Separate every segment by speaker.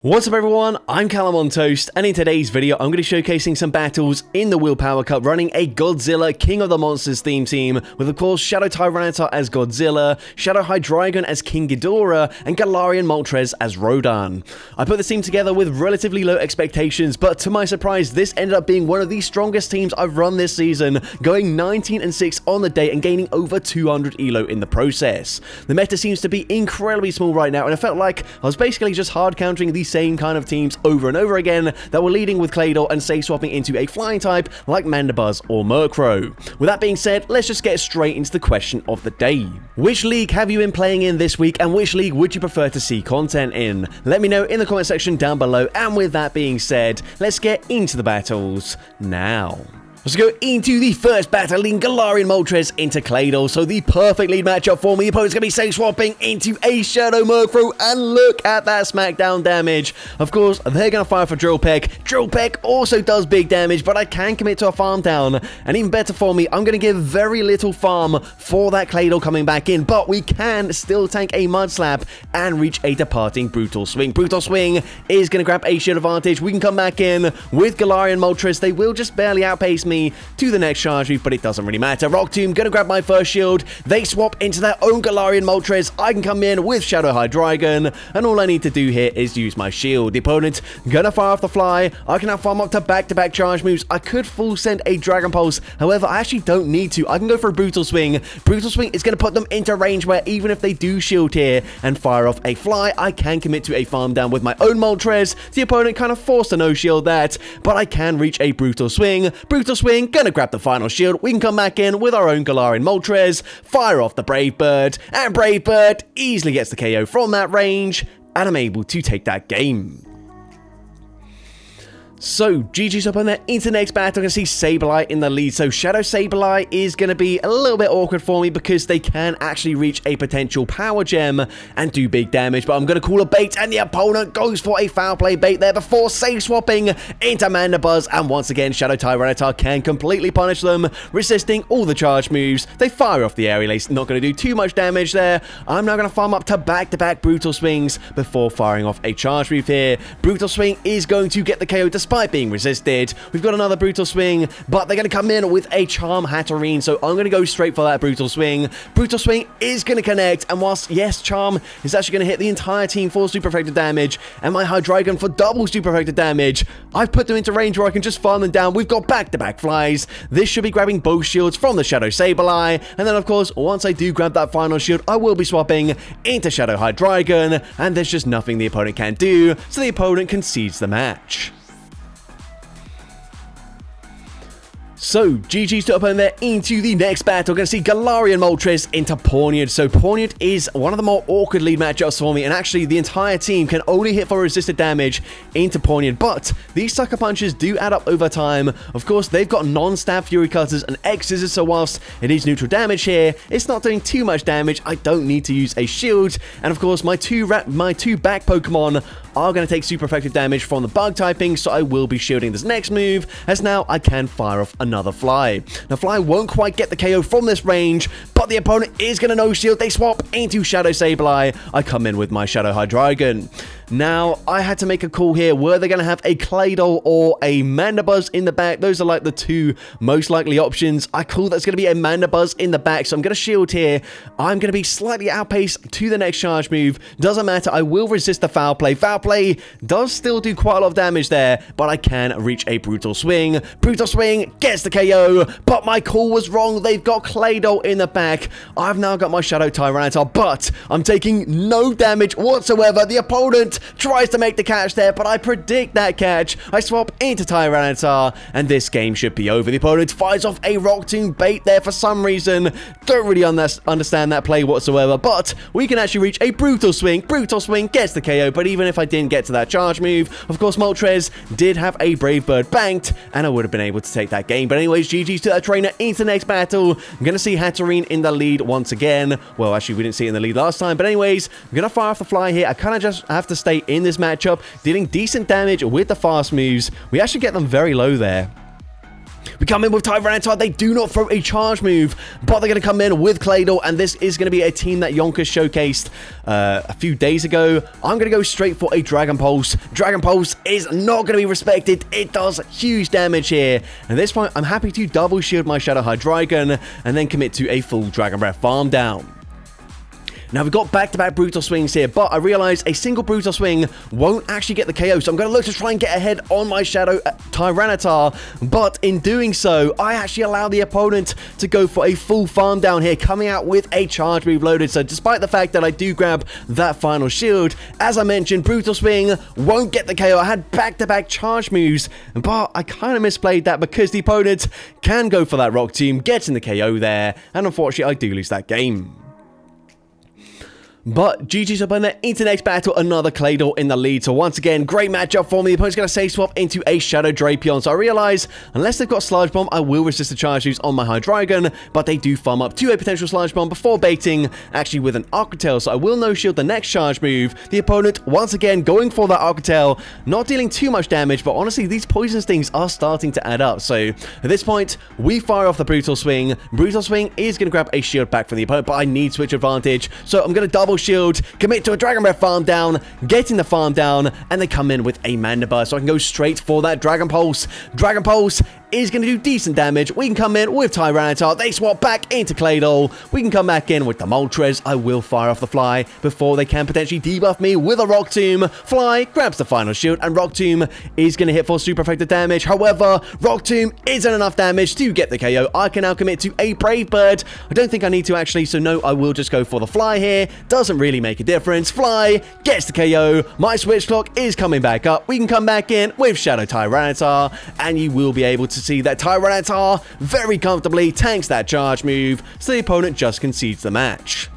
Speaker 1: What's up everyone, I'm CallumOnToast, and in today's video I'm going to be showcasing some battles in the Willpower Cup running a Godzilla King of the Monsters theme team with of course Shadow Tyranitar as Godzilla, Shadow Hydreigon as King Ghidorah, and Galarian Moltres as Rodan. I put this team together with relatively low expectations, but to my surprise this ended up being one of the strongest teams I've run this season, going 19-6 on the day and gaining over 200 elo in the process. The meta seems to be incredibly small right now, and I felt like I was basically just hard countering these same kind of teams over and over again that were leading with Claydol and say swapping into a flying type like Mandibuzz or Murkrow. With that being said, let's just get straight into the question of the day. Which league have you been playing in this week, and which league would you prefer to see content in? Let me know in the comment section down below, and with that being said, let's get into the battles now. Let's go into the first battle, leading Galarian Moltres into Claydol. So the perfect lead matchup for me. The opponent's going to be safe swapping into a Shadow Murkrow, and look at that smackdown damage. Of course, they're going to fire for Drill Peck. Drill Peck also does big damage, but I can commit to a farm down. And even better for me, I'm going to give very little farm for that Claydol coming back in, but we can still tank a Mud Slap and reach a departing Brutal Swing. Brutal Swing is going to grab a shield advantage. We can come back in with Galarian Moltres. They will just barely outpace me to the next charge move, but it doesn't really matter. Rock Tomb gonna grab my first shield. They swap into their own Galarian Moltres. I can come in with Shadow Hydreigon, and all I need to do here is use my shield. The opponent gonna fire off the fly. I can now farm up to back-to-back charge moves. I could full send a Dragon Pulse, however I actually don't need to. I can go for a Brutal Swing. Brutal Swing is gonna put them into range where even if they do shield here and fire off a fly, I can commit to a farm down with my own Moltres. The opponent kind of forced to no shield that, but I can reach a Brutal Swing. Brutal Swing gonna grab the final shield. We can come back in with our own Galarian Moltres, fire off the Brave Bird, and Brave Bird easily gets the KO from that range, and I'm able to take that game. So, GG's up on there. Into the next battle, I'm going to see Sableye in the lead. So, Shadow Sableye is going to be a little bit awkward for me because they can actually reach a potential Power Gem and do big damage. But I'm going to call a bait, and the opponent goes for a foul play bait there before safe swapping into Mandibuzz. And once again, Shadow Tyranitar can completely punish them, resisting all the charge moves. They fire off the Aerial Ace, not going to do too much damage there. I'm now going to farm up to back-to-back Brutal Swings before firing off a charge move here. Brutal Swing is going to get the KO despite being resisted. We've got another Brutal Swing, but they're going to come in with a Charm Hatterene, so I'm going to go straight for that Brutal Swing. Brutal Swing is going to connect, and whilst, yes, Charm is actually going to hit the entire team for super effective damage, and my Hydreigon for double super effective damage, I've put them into range where I can just farm them down. We've got back-to-back flies. This should be grabbing both shields from the Shadow Sableye, and then, of course, once I do grab that final shield, I will be swapping into Shadow Hydreigon, and there's just nothing the opponent can do, so the opponent concedes the match. So, GG's to open there into the next battle. We're going to see Galarian Moltres into Pawniard. So, Pawniard is one of the more awkward lead matchups for me, and actually the entire team can only hit for resisted damage into Pawniard, but these sucker punches do add up over time. Of course, they've got non-stab Fury Cutters and X-Scissors, so whilst it is neutral damage here, it's not doing too much damage. I don't need to use a shield, and of course, my two back Pokemon are going to take super effective damage from the bug typing, so I will be shielding this next move, as now I can fire off another Fly. Now, Fly won't quite get the KO from this range, but the opponent is going to no shield. They swap into Shadow Sableye. I come in with my Shadow Hydreigon. Now, I had to make a call here. Were they going to have a Claydol or a Mandibuzz in the back? Those are like the two most likely options. I call that's going to be a Mandibuzz in the back, so I'm going to shield here. I'm going to be slightly outpaced to the next charge move. Doesn't matter. I will resist the foul play. Foul play does still do quite a lot of damage there, but I can reach a Brutal Swing. Brutal Swing gets the KO, but my call was wrong. They've got Claydol in the back. I've now got my Shadow Tyranitar, but I'm taking no damage whatsoever. The opponent tries to make the catch there, but I predict that catch. I swap into Tyranitar, and this game should be over. The opponent fires off a Rock Tomb bait there for some reason. Don't really understand that play whatsoever, but we can actually reach a Brutal Swing. Brutal Swing gets the KO, but even if I didn't get to that charge move, of course, Moltres did have a Brave Bird banked, and I would have been able to take that game. But anyways, GG's to that trainer into the next battle. I'm going to see Hatterene in the lead once again. Well, actually, we didn't see it in the lead last time, but anyways, I'm going to fire off the fly here. I kind of just have to stay in this matchup, dealing decent damage with the fast moves. We actually get them very low there. We come in with Tyranitar. They do not throw a charge move, but they're going to come in with Claydol, and this is going to be a team that Yonkers showcased a few days ago. I'm going to go straight for a Dragon Pulse. Dragon Pulse is not going to be respected. It does huge damage here. At this point, I'm happy to double shield my Shadow Hydreigon and then commit to a full Dragon Breath farm down. Now, we've got back-to-back Brutal Swings here, but I realize a single Brutal Swing won't actually get the KO, so I'm going to look to try and get ahead on my Shadow Tyranitar, but in doing so, I actually allow the opponent to go for a full farm down here, coming out with a charge move loaded. So despite the fact that I do grab that final shield, as I mentioned, Brutal Swing won't get the KO. I had back-to-back charge moves, but I kind of misplayed that because the opponent can go for that Rock Tomb, getting the KO there, and unfortunately, I do lose that game. But GG's up in there into next battle, another Claydol in the lead. So once again, great matchup for me. The opponent's going to save swap into a Shadow Drapion. So I realize, unless they've got Sludge Bomb, I will resist the charge moves on my Hydreigon, but they do farm up to a potential Sludge Bomb before baiting, actually with an Aqua Tail. So I will no-shield the next charge move. The opponent, once again, going for that Aqua Tail, not dealing too much damage, but honestly, these Poison Stings are starting to add up. So at this point, we fire off the Brutal Swing. Brutal Swing is going to grab a shield back from the opponent, but I need Switch Advantage. So I'm going to double shield, commit to a Dragon Breath farm down, getting the farm down, and they come in with a Mandibuur, so I can go straight for that Dragon Pulse. Dragon Pulse is going to do decent damage. We can come in with Tyranitar. They swap back into Claydol. We can come back in with the Moltres. I will fire off the Fly before they can potentially debuff me with a Rock Tomb. Fly grabs the final shield, and Rock Tomb is going to hit for super effective damage. However, Rock Tomb isn't enough damage to get the KO. I can now commit to a Brave Bird. I don't think I need to actually, so no, I will just go for the Fly here. Doesn't really make a difference. Fly gets the KO. My Switch Clock is coming back up. We can come back in with Shadow Tyranitar, and you will be able to see that Tyranitar very comfortably tanks that charge move, so the opponent just concedes the match.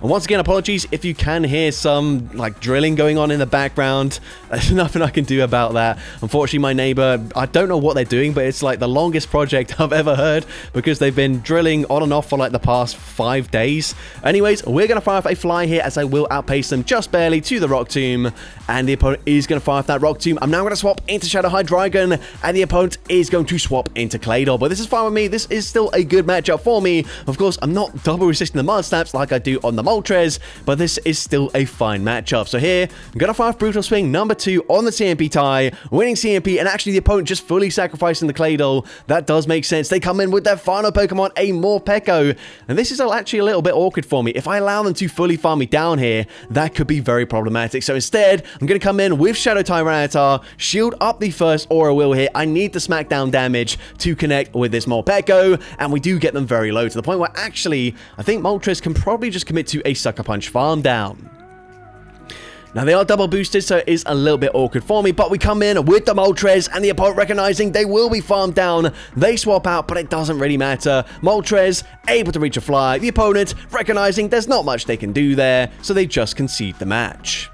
Speaker 1: And once again, apologies if you can hear some like drilling going on in the background. There's nothing I can do about that. Unfortunately, my neighbor, I don't know what they're doing, but it's like the longest project I've ever heard because they've been drilling on and off for like the past 5 days. Anyways, we're going to fire off a Fly here as I will outpace them just barely to the Rock Tomb, and the opponent is going to fire off that Rock Tomb. I'm now going to swap into Shadow Hydreigon, and the opponent is going to swap into Claydol, but this is fine with me. This is still a good matchup for me. Of course, I'm not double resisting the Mud Snaps like I do on the Moltres, but this is still a fine matchup. So here, I'm going to fire off Brutal Swing number 2 on the CMP tie, winning CMP, and actually the opponent just fully sacrificing the Claydol. That does make sense. They come in with their final Pokemon, a Morpeko, and this is actually a little bit awkward for me. If I allow them to fully farm me down here, that could be very problematic. So instead, I'm going to come in with Shadow Tyranitar, shield up the first Aura Wheel here. I need the smackdown damage to connect with this Morpeko, and we do get them very low to the point where actually, I think Moltres can probably just commit to a Sucker Punch farm down. Now, they are double boosted, so it is a little bit awkward for me, but we come in with the Moltres, and the opponent recognizing they will be farmed down. They swap out, but it doesn't really matter. Moltres able to reach a Fly. The opponent recognizing there's not much they can do there, so they just concede the match.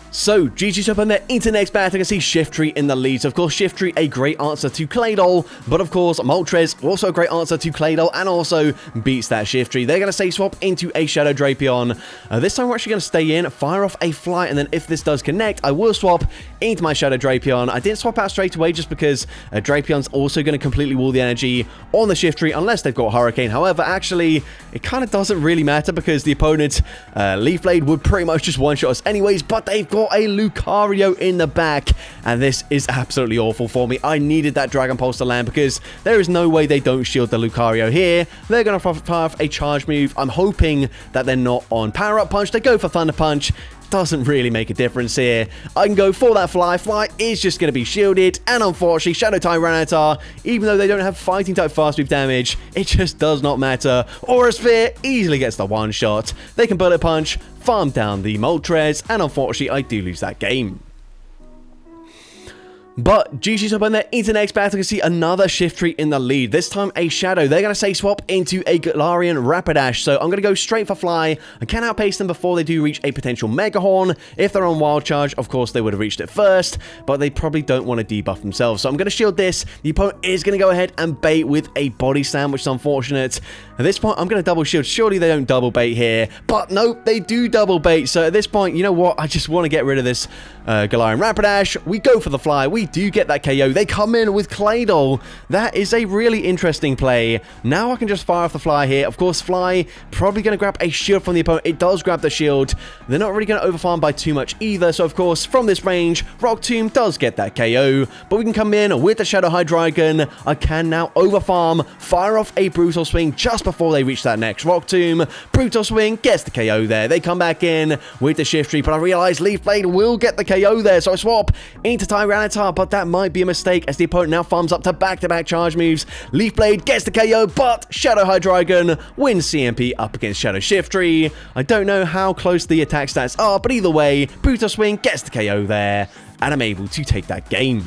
Speaker 1: So, GG's up in there into next battle. I can see Shiftry in the lead. So, of course, Shiftry, a great answer to Claydol. But, of course, Moltres, also a great answer to Claydol and also beats that Shiftry. They're going to stay swap into a Shadow Drapion. This time, we're actually going to stay in, fire off a Fly, and then if this does connect, I will swap into my Shadow Drapion. I didn't swap out straight away just because Drapion's also going to completely wall the energy on the Shiftry unless they've got Hurricane. However, actually, it kind of doesn't really matter because the opponent, Leaf Blade, would pretty much just one-shot us anyways, but they've got a Lucario in the back, and this is absolutely awful for me. I needed that Dragon Pulse to land because there is no way they don't shield the Lucario here. They're going to fire off a charge move. I'm hoping that they're not on Power Up Punch. They go for Thunder Punch. Doesn't really make a difference here. I can go for that Fly. Fly is just going to be shielded, and unfortunately, Shadow Tyranitar, even though they don't have Fighting type fast move damage, it just does not matter. Aura Sphere easily gets the one shot. They can Bullet Punch, farm down the Moltres, and unfortunately, I do lose that game. But GG's up in there into next battle. You can see another Shiftry in the lead. This time a Shadow. They're going to say swap into a Galarian Rapidash. So I'm going to go straight for Fly. I can outpace them before they do reach a potential Mega Horn. If they're on Wild Charge, of course they would have reached it first, but they probably don't want to debuff themselves. So I'm going to shield this. The opponent is going to go ahead and bait with a Body Slam, which is unfortunate. At this point, I'm going to double shield. Surely they don't double bait here. But nope, they do double bait. So at this point, you know what? I just want to get rid of this Galarian Rapidash. We go for the Fly. We do get that KO. They come in with Claydol. That is a really interesting play. Now I can just fire off the Fly here. Of course, Fly probably going to grab a shield from the opponent. It does grab the shield. They're not really going to overfarm by too much either. So, of course, from this range, Rock Tomb does get that KO. But we can come in with the Shadow Hydreigon. I can now overfarm, fire off a Brutal Swing just before they reach that next Rock Tomb. Brutal Swing gets the KO there. They come back in with the Shift Tree, but I realize Leaf Blade will get the KO there. So I swap into Tyranitar, but that might be a mistake as the opponent now farms up to back-to-back charge moves. Leaf Blade gets the KO, but Shadow Hydreigon wins CMP up against Shadow Shift Tree. I don't know how close the attack stats are, but either way, Brutal Swing gets the KO there, and I'm able to take that game.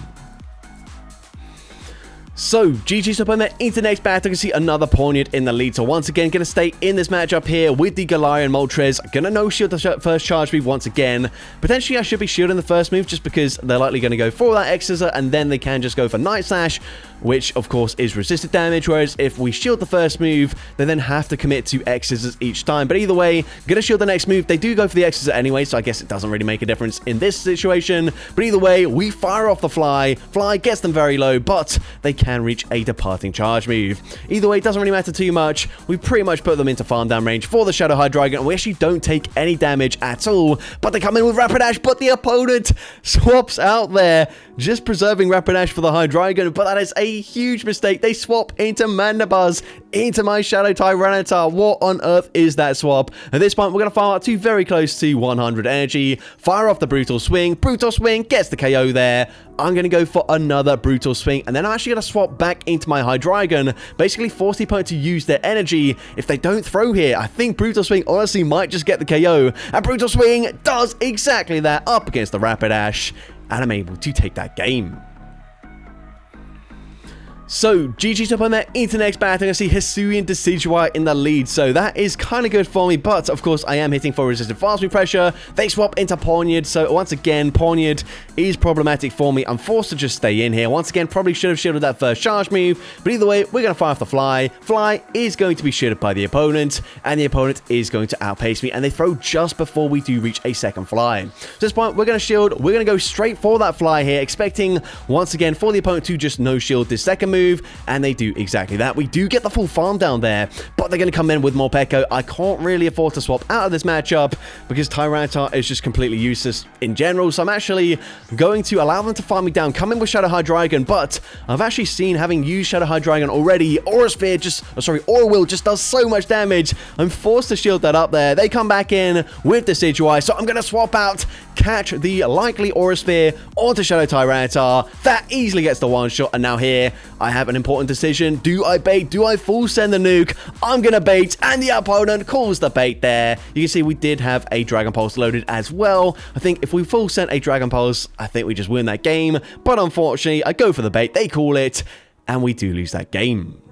Speaker 1: So, GG's up on there into the next battle. You can see another Pawniard in the lead. So, once again, going to stay in this matchup here with the Galarian Moltres. Going to no-shield the first charge move once again. Potentially, I should be shielding the first move just because they're likely going to go for that X-Scissor, and then they can just go for Night Slash, which, of course, is resisted damage. Whereas, if we shield the first move, they then have to commit to X-Scissors each time. But either way, going to shield the next move. They do go for the X-Scissor anyway, so I guess it doesn't really make a difference in this situation. But either way, we fire off the Fly. Fly gets them very low, but they can reach a departing charge move. Either way, it doesn't really matter too much. We pretty much put them into farm down range for the Shadow Hydreigon, and we actually don't take any damage at all. But they come in with Rapidash, but the opponent swaps out there, just preserving Rapidash for the Hydreigon. But that is a huge mistake. They swap into Mandibuzz, into my Shadow Tyranitar. What on earth is that swap? At this point, we're going to fire out to very close to 100 energy. Fire off the Brutal Swing. Brutal Swing gets the KO there. I'm going to go for another Brutal Swing, and then I'm actually going to swap back into my Hydreigon, basically force the opponent to use their energy. If they don't throw here, I think Brutal Swing honestly might just get the KO, and Brutal Swing does exactly that up against the Rapidash, and I'm able to take that game. So, GG's up on that into the next battle. I see Hisuian Decidueye in the lead, so that is kind of good for me, but of course I am hitting for resistant fast move pressure. They swap into Pawniard, so once again, Pawniard is problematic for me. I'm forced to just stay in here. Once again, probably should have shielded that first charge move, but either way, we're going to fire off the Fly. Fly is going to be shielded by the opponent, and the opponent is going to outpace me, and they throw just before we do reach a second Fly. So at this point, we're going to shield. We're going to go straight for that Fly here, expecting, once again, for the opponent to just no-shield this second move, and they do exactly that. We do get the full farm down there, but they're going to come in with more Morpeko. I can't really afford to swap out of this matchup because Tyranitar is just completely useless in general, so I'm actually going to allow them to farm me down, come in with Shadow Hydreigon, but I've actually seen, having used Shadow Hydreigon already, Aura Will just does so much damage. I'm forced to shield that up there. They come back in with the Decidueye, so I'm going to swap out, catch the likely Aura Sphere onto Shadow Tyranitar. That easily gets the one-shot, and now here, I have an important decision. Do I bait? Do I full send the nuke? I'm going to bait, and the opponent calls the bait there. You can see we did have a Dragon Pulse loaded as well. I think if we full sent a Dragon Pulse, I think we just win that game. But unfortunately, I go for the bait. They call it, and we do lose that game.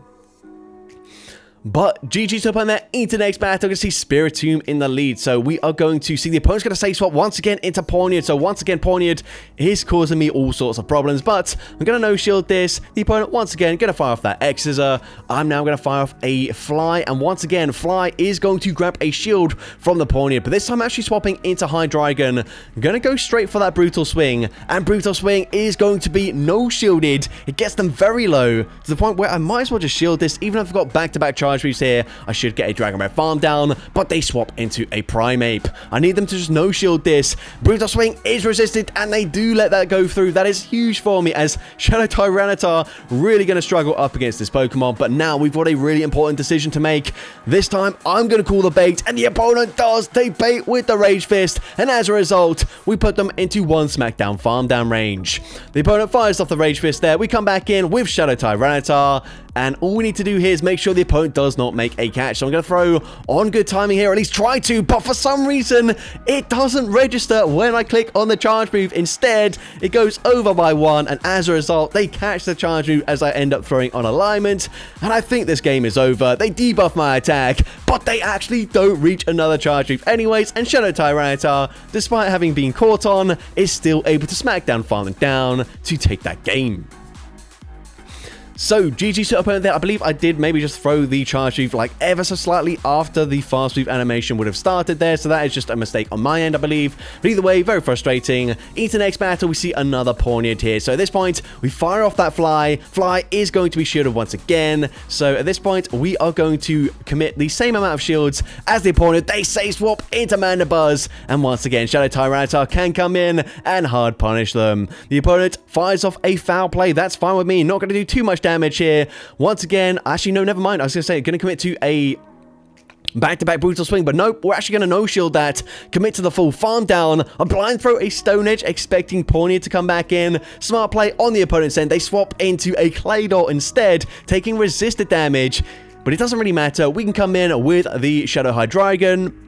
Speaker 1: But GG's up on that into the next battle. You can see Spiritomb in the lead. So we are going to see the opponent's going to safe swap once again into Pawniard. So once again, Pawniard is causing me all sorts of problems. But I'm going to no-shield this. The opponent once again going to fire off that X-Scissor. I'm now going to fire off a Fly. And once again, Fly is going to grab a shield from the Pawniard. But this time I'm actually swapping into Hydreigon. I'm going to go straight for that Brutal Swing. And Brutal Swing is going to be no-shielded. It gets them very low to the point where I might as well just shield this. Even if I've got back-to-back charge moves here, I should get a Dragon Breath farm down, but they swap into a Primeape. I need them to just no-shield this. Brutal Swing is resisted, and they do let that go through. That is huge for me, as Shadow Tyranitar really going to struggle up against this Pokemon, but now we've got a really important decision to make. This time, I'm going to call the bait, and the opponent does. They bait with the Rage Fist, and as a result, we put them into one Smackdown farm down range. The opponent fires off the Rage Fist there. We come back in with Shadow Tyranitar, and all we need to do here is make sure the opponent does not make a catch. So I'm going to throw on good timing here, or at least try to, but for some reason, it doesn't register when I click on the charge move. Instead, it goes over by one, and as a result, they catch the charge move as I end up throwing on alignment, and I think this game is over. They debuff my attack, but they actually don't reach another charge move anyways, and Shadow Tyranitar, despite having been caught on, is still able to Smackdown farm them down to take that game. So, GG's to opponent there. I believe I did maybe just throw the charge move like ever so slightly after the fast move animation would have started there. So that is just a mistake on my end, I believe. But either way, very frustrating. Into the next battle, we see another Pawniard here. So at this point, we fire off that Fly. Fly is going to be shielded once again. So at this point, we are going to commit the same amount of shields as the opponent. They say swap into Mandibuzz. And once again, Shadow Tyranitar can come in and hard punish them. The opponent fires off a foul play. That's fine with me. Not going to do too much damage here. Once again, actually, no, never mind. I was going to say, going to commit to a back-to-back brutal swing, but nope, we're actually going to no-shield that, commit to the full farm down, a blind throw, a Stone Edge, expecting Pawniard to come back in. Smart play on the opponent's end. They swap into a Claydol instead, taking resisted damage, but it doesn't really matter. We can come in with the Shadow Hydreigon,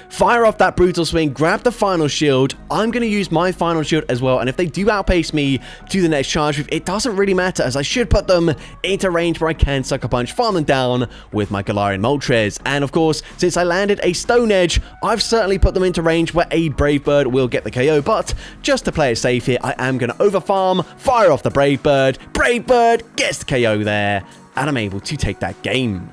Speaker 1: fire off that brutal swing, grab the final shield. I'm going to use my final shield as well, and if they do outpace me to the next charge move, it doesn't really matter, as I should put them into range where I can Sucker Punch, farm them down with my Galarian Moltres. And of course, since I landed a Stone Edge, I've certainly put them into range where a Brave Bird will get the KO, but just to play it safe here, I am going to overfarm, fire off the Brave Bird. Brave Bird gets the KO there, and I'm able to take that game.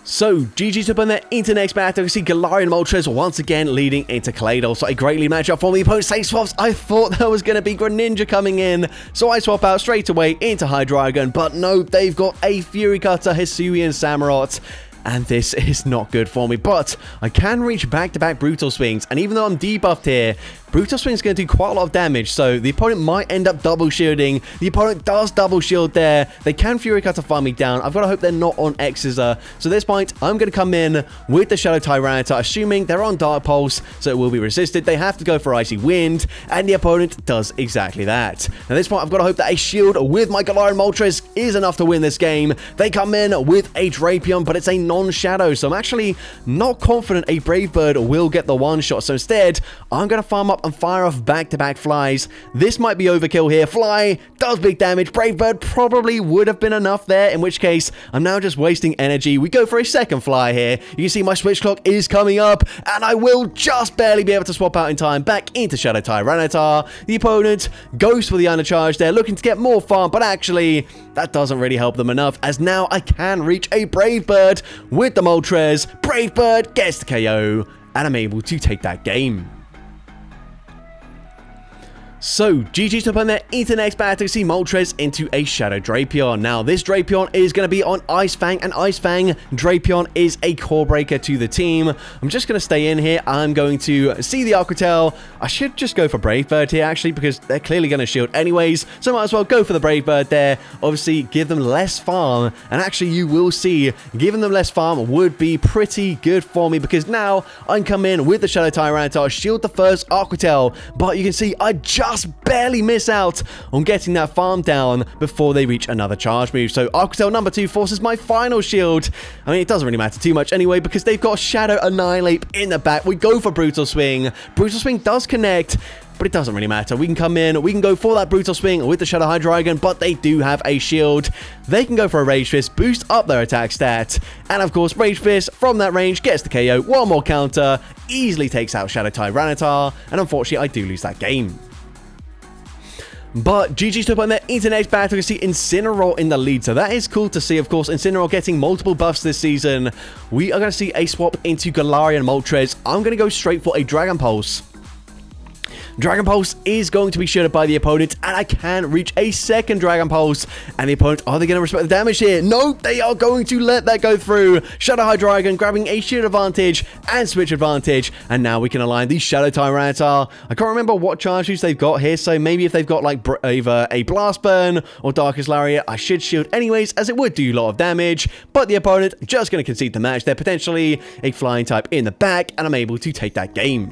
Speaker 1: So, GG's up on there into next battle. We see Galarian Moltres once again leading into Claydol. So, a great lead matchup for me. Opponent safe swaps. I thought there was going to be Greninja coming in. So, I swap out straight away into Hydreigon. But no, they've got a Fury Cutter, Hisuian Samurott. And this is not good for me. But I can reach back-to-back Brutal Swings. And even though I'm debuffed here, Brutal Swing is going to do quite a lot of damage, so the opponent might end up double shielding. The opponent does double shield there. They can Fury Cutter farm me down. I've got to hope they're not on X-Scissor. So at this point, I'm going to come in with the Shadow Tyranitar, assuming they're on Dark Pulse, so it will be resisted. They have to go for Icy Wind, and the opponent does exactly that. Now at this point, I've got to hope that a shield with my Galarian Moltres is enough to win this game. They come in with a Drapion, but it's a non-Shadow, so I'm actually not confident a Brave Bird will get the one-shot. So instead, I'm going to farm up and fire off back-to-back Flies. This might be overkill here. Fly does big damage. Brave Bird probably would have been enough there, in which case I'm now just wasting energy. We go for a second Fly here. You can see my switch clock is coming up, and I will just barely be able to swap out in time back into Shadow Tyranitar. The opponent goes for the undercharge there, looking to get more farm, but actually that doesn't really help them enough, as now I can reach a Brave Bird with the Moltres. Brave Bird gets the KO, and I'm able to take that game. So, GG's up on there into the next battle. See Moltres into a Shadow Drapion. Now, this Drapion is going to be on Ice Fang, and Ice Fang Drapion is a core breaker to the team. I'm just going to stay in here. I'm going to see the Aquatel. I should just go for Brave Bird here, actually, because they're clearly going to shield anyways. So, might as well go for the Brave Bird there. Obviously, give them less farm. And actually, you will see, giving them less farm would be pretty good for me, because now I can come in with the Shadow Tyranitar, shield the first Aquatel. But you can see, I just barely miss out on getting that farm down before they reach another charge move. So Aquatel number 2 forces my final shield. I mean, it doesn't really matter too much anyway, because they've got Shadow Annihilate in the back. We go for Brutal Swing. Brutal Swing does connect, but it doesn't really matter. We can come in, we can go for that Brutal Swing with the Shadow Hydreigon, but they do have a shield. They can go for a Rage Fist, boost up their attack stat, and of course, Rage Fist from that range gets the KO. One more counter, easily takes out Shadow Tyranitar, and unfortunately, I do lose that game. But GG's top on there into the next battle. You see Incineroar in the lead, so that is cool to see. Of course, Incineroar getting multiple buffs this season. We are going to see a swap into Galarian Moltres. I'm going to go straight for a Dragon Pulse. Dragon Pulse is going to be shielded by the opponent, and I can reach a second Dragon Pulse. And the opponent, are they going to respect the damage here? No, they are going to let that go through. Shadow Hydreigon grabbing a shield advantage and switch advantage. And now we can align the Shadow Tyranitar. I can't remember what charge moves they've got here, so maybe if they've got like either a Blast Burn or Darkest Lariat, I should shield anyways, as it would do a lot of damage. But the opponent just going to concede the match. They're potentially a flying type in the back, and I'm able to take that game.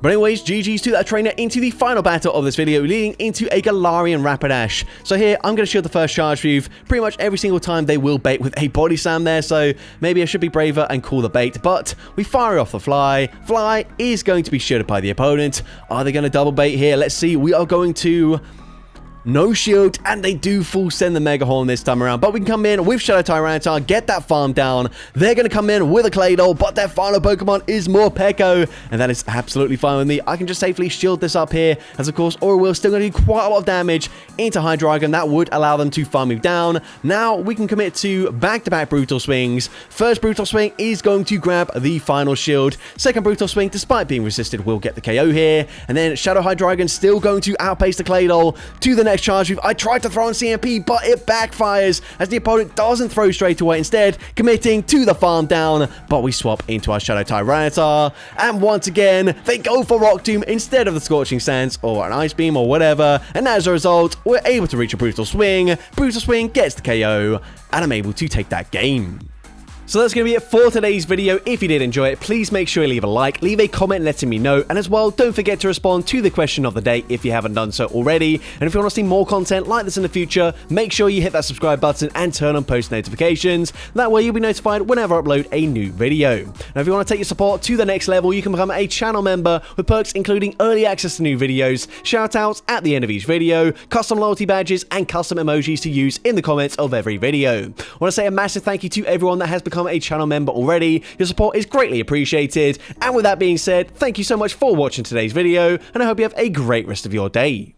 Speaker 1: But anyways, GG's to that trainer into the final battle of this video, leading into a Galarian Rapidash. So here, I'm going to shield the first charge move. Pretty much every single time they will bait with a Body Slam there, so maybe I should be braver and call the bait. But we fire off the Fly. Fly is going to be shielded by the opponent. Are they going to double bait here? Let's see. We are going to No shield, and they do full send the Mega Horn this time around. But we can come in with Shadow Tyranitar, get that farm down. They're going to come in with a Claydol, but their final Pokemon is Morpeko, and that is absolutely fine with me. I can just safely shield this up here, as of course Oriwill's still going to do quite a lot of damage into Hydreigon. That would allow them to farm me down. Now we can commit to back-to-back Brutal Swings. First Brutal Swing is going to grab the final shield. Second Brutal Swing, despite being resisted, will get the KO here. And then Shadow Hydreigon still going to outpace the Claydol to the next charge move. I tried to throw on CMP, but it backfires as the opponent doesn't throw straight away, instead committing to the farm down. But we swap into our Shadow Tyranitar, and once again they go for Rock Tomb instead of the Scorching Sands or an Ice Beam or whatever, and as a result we're able to reach a Brutal Swing. Brutal Swing gets the KO, and I'm able to take that game. So that's going to be it for today's video. If you did enjoy it, please make sure you leave a like, leave a comment letting me know, and as well, don't forget to respond to the question of the day if you haven't done so already. And if you want to see more content like this in the future, make sure you hit that subscribe button and turn on post notifications. That way you'll be notified whenever I upload a new video. Now, if you want to take your support to the next level, you can become a channel member with perks including early access to new videos, shoutouts at the end of each video, custom loyalty badges, and custom emojis to use in the comments of every video. I want to say a massive thank you to everyone that has become a channel member already. Your support is greatly appreciated. And with that being said, thank you so much for watching today's video, and I hope you have a great rest of your day.